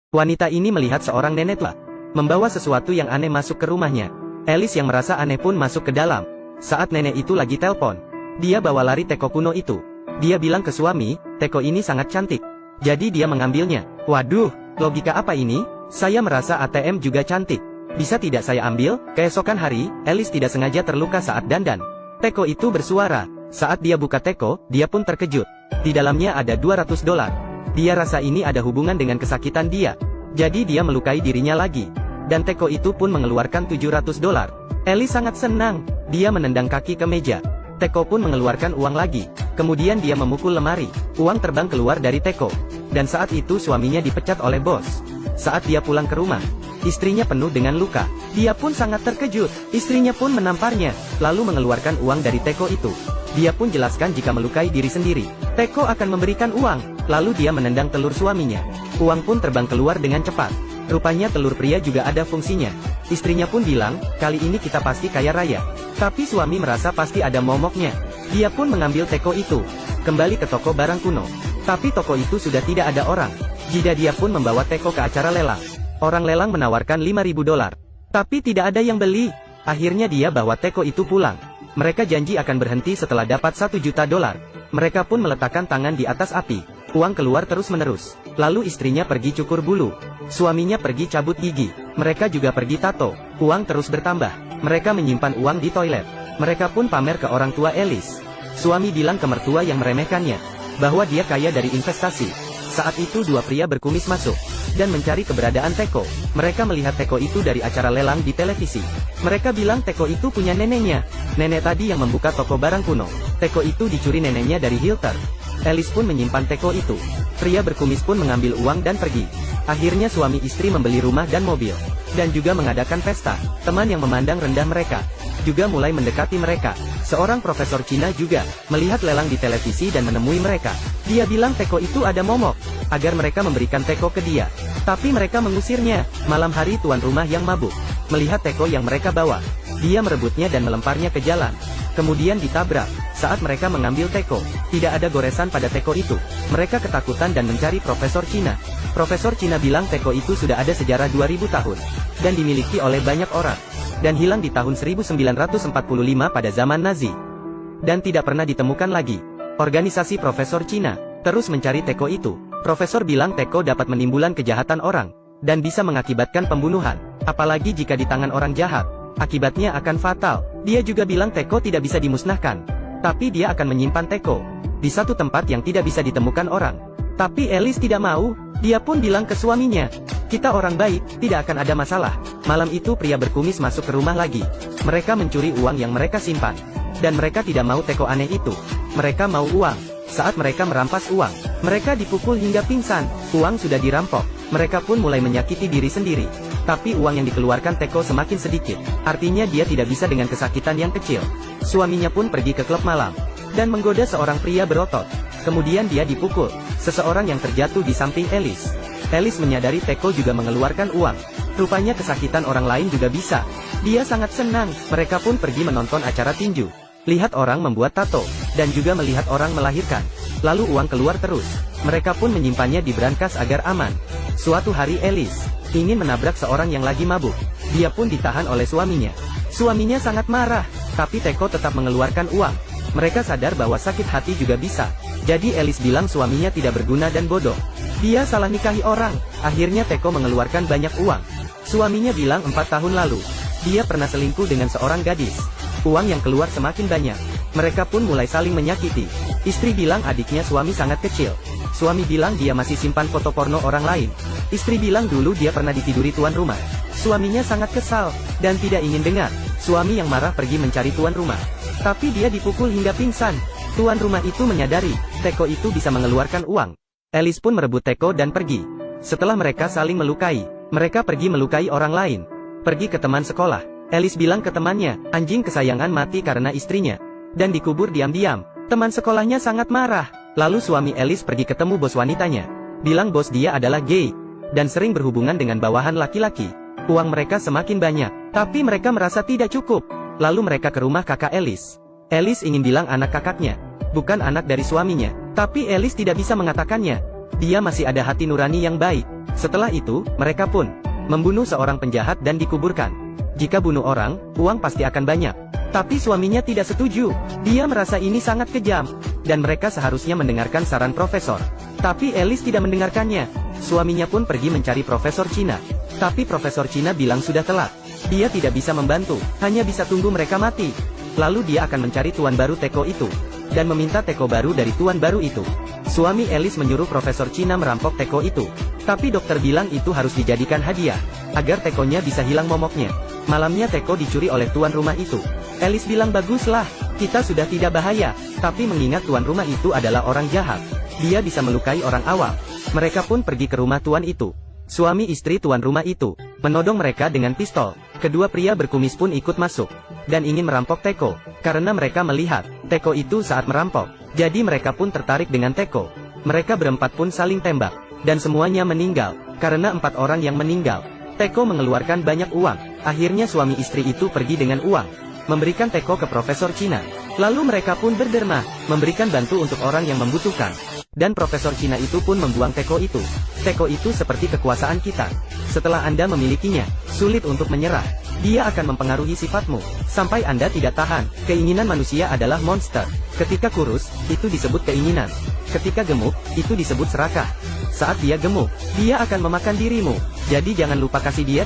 Wanita ini melihat seorang nenek tua membawa sesuatu yang aneh masuk ke rumahnya. Alice yang merasa aneh pun masuk ke dalam. Saat nenek itu lagi telepon, dia bawa lari teko kuno itu. Dia bilang ke suami, teko ini sangat cantik. Jadi dia mengambilnya. Waduh, logika apa ini? Saya merasa ATM juga cantik. Bisa tidak saya ambil? Keesokan hari, Alice tidak sengaja terluka saat dandan. Teko itu bersuara. Saat dia buka teko, dia pun terkejut. Di dalamnya ada $200. Dia rasa ini ada hubungan dengan kesakitan dia. Jadi dia melukai dirinya lagi. Dan teko itu pun mengeluarkan $700. Alice sangat senang. Dia menendang kaki ke meja. Teko pun mengeluarkan uang lagi. Kemudian dia memukul lemari. Uang terbang keluar dari teko. Dan saat itu suaminya dipecat oleh bos. Saat dia pulang ke rumah, istrinya penuh dengan luka. Dia pun sangat terkejut. Istrinya pun menamparnya, lalu mengeluarkan uang dari teko itu. Dia pun jelaskan jika melukai diri sendiri, teko akan memberikan uang. Lalu dia menendang telur suaminya. Uang pun terbang keluar dengan cepat. Rupanya telur pria juga ada fungsinya. Istrinya pun bilang, kali ini kita pasti kaya raya. Tapi suami merasa pasti ada momoknya. Dia pun mengambil teko itu, kembali ke toko barang kuno. Tapi toko itu sudah tidak ada orang. Jika dia pun membawa teko ke acara lelang. Orang lelang menawarkan $5.000. Tapi tidak ada yang beli. Akhirnya dia bawa teko itu pulang. Mereka janji akan berhenti setelah dapat $1 juta. Mereka pun meletakkan tangan di atas api. Uang keluar terus-menerus. Lalu istrinya pergi cukur bulu. Suaminya pergi cabut gigi. Mereka juga pergi tato. Uang terus bertambah. Mereka menyimpan uang di toilet. Mereka pun pamer ke orang tua Alice. Suami bilang ke mertua yang meremehkannya, bahwa dia kaya dari investasi. Saat itu dua pria berkumis masuk dan mencari keberadaan teko. Mereka melihat teko itu dari acara lelang di televisi. Mereka bilang teko itu punya neneknya. Nenek tadi yang membuka toko barang kuno. Teko itu dicuri neneknya dari Hilton. Alice pun menyimpan teko itu. Pria berkumis pun mengambil uang dan pergi. Akhirnya suami istri membeli rumah dan mobil. Dan juga mengadakan pesta. Teman yang memandang rendah mereka juga mulai mendekati mereka. Seorang profesor Cina juga melihat lelang di televisi dan menemui mereka. Dia bilang teko itu ada momok, agar mereka memberikan teko ke dia. Tapi mereka mengusirnya. Malam hari tuan rumah yang mabuk melihat teko yang mereka bawa. Dia merebutnya dan melemparnya ke jalan. Kemudian ditabrak. Saat mereka mengambil teko, tidak ada goresan pada teko itu. Mereka ketakutan dan mencari Profesor Cina. Profesor Cina bilang teko itu sudah ada sejarah 2000 tahun. Dan dimiliki oleh banyak orang. Dan hilang di tahun 1945 pada zaman Nazi. Dan tidak pernah ditemukan lagi. Organisasi Profesor Cina terus mencari teko itu. Profesor bilang teko dapat menimbulkan kejahatan orang. Dan bisa mengakibatkan pembunuhan. Apalagi jika di tangan orang jahat. Akibatnya akan fatal. Dia juga bilang teko tidak bisa dimusnahkan. Tapi dia akan menyimpan teko di satu tempat yang tidak bisa ditemukan orang. Tapi Alice tidak mau. Dia pun bilang ke suaminya, kita orang baik, tidak akan ada masalah. Malam itu pria berkumis masuk ke rumah lagi. Mereka mencuri uang yang mereka simpan. Dan mereka tidak mau teko aneh itu. Mereka mau uang. Saat mereka merampas uang, mereka dipukul hingga pingsan. Uang sudah dirampok. Mereka pun mulai menyakiti diri sendiri. Tapi uang yang dikeluarkan teko semakin sedikit. Artinya dia tidak bisa dengan kesakitan yang kecil. Suaminya pun pergi ke klub malam. Dan menggoda seorang pria berotot. Kemudian dia dipukul. Seseorang yang terjatuh di samping Alice. Alice menyadari teko juga mengeluarkan uang. Rupanya kesakitan orang lain juga bisa. Dia sangat senang. Mereka pun pergi menonton acara tinju. Lihat orang membuat tato. Dan juga melihat orang melahirkan. Lalu uang keluar terus. Mereka pun menyimpannya di brankas agar aman. Suatu hari Alice ingin menabrak seorang yang lagi mabuk. Dia pun ditahan oleh suaminya. Suaminya sangat marah. Tapi teko tetap mengeluarkan uang. Mereka sadar bahwa sakit hati juga bisa. Jadi Alice bilang suaminya tidak berguna dan bodoh. Dia salah nikahi orang. Akhirnya teko mengeluarkan banyak uang. Suaminya bilang 4 tahun lalu dia pernah selingkuh dengan seorang gadis. Uang yang keluar semakin banyak. Mereka pun mulai saling menyakiti. Istri bilang adiknya suami sangat kecil. Suami bilang dia masih simpan foto porno orang lain. Istri bilang dulu dia pernah ditiduri tuan rumah. Suaminya sangat kesal dan tidak ingin dengar. Suami yang marah pergi mencari tuan rumah. Tapi dia dipukul hingga pingsan. Tuan rumah itu menyadari teko itu bisa mengeluarkan uang. Alice pun merebut teko dan pergi. Setelah mereka saling melukai, mereka pergi melukai orang lain. Pergi ke teman sekolah. Alice bilang ke temannya, anjing kesayangan mati karena istrinya. Dan dikubur diam-diam. Teman sekolahnya sangat marah. Lalu suami Alice pergi ketemu bos wanitanya. Bilang bos dia adalah gay. Dan sering berhubungan dengan bawahan laki-laki. Uang mereka semakin banyak. Tapi mereka merasa tidak cukup. Lalu mereka ke rumah kakak Alice. Alice ingin bilang anak kakaknya. Bukan anak dari suaminya. Tapi Alice tidak bisa mengatakannya. Dia masih ada hati nurani yang baik. Setelah itu, mereka pun membunuh seorang penjahat dan dikuburkan. Jika bunuh orang, uang pasti akan banyak. Tapi suaminya tidak setuju. Dia merasa ini sangat kejam. Dan mereka seharusnya mendengarkan saran profesor. Tapi Alice tidak mendengarkannya. Suaminya pun pergi mencari Profesor Cina. Tapi Profesor Cina bilang sudah telat. Dia tidak bisa membantu, hanya bisa tunggu mereka mati. Lalu dia akan mencari tuan baru teko itu. Dan meminta teko baru dari tuan baru itu. Suami Alice menyuruh Profesor Cina merampok teko itu. Tapi dokter bilang itu harus dijadikan hadiah. Agar tekonya bisa hilang momoknya. Malamnya teko dicuri oleh tuan rumah itu. Alice bilang baguslah, kita sudah tidak bahaya. Tapi mengingat tuan rumah itu adalah orang jahat. Dia bisa melukai orang awam. Mereka pun pergi ke rumah tuan itu. Suami istri tuan rumah itu menodong mereka dengan pistol. Kedua pria berkumis pun ikut masuk dan ingin merampok teko. Karena mereka melihat teko itu saat merampok. Jadi mereka pun tertarik dengan teko. Mereka berempat pun saling tembak dan semuanya meninggal. Karena 4 orang yang meninggal, teko mengeluarkan banyak uang. Akhirnya suami istri itu pergi dengan uang, memberikan teko ke Profesor Cina. Lalu mereka pun berderma, memberikan bantu untuk orang yang membutuhkan. Dan Profesor Cina itu pun membuang teko itu. Teko itu seperti kekuasaan kita. Setelah Anda memilikinya, sulit untuk menyerah. Dia akan mempengaruhi sifatmu, sampai Anda tidak tahan. Keinginan manusia adalah monster. Ketika kurus, itu disebut keinginan. Ketika gemuk, itu disebut serakah. Saat dia gemuk, dia akan memakan dirimu. Jadi jangan lupa kasih dia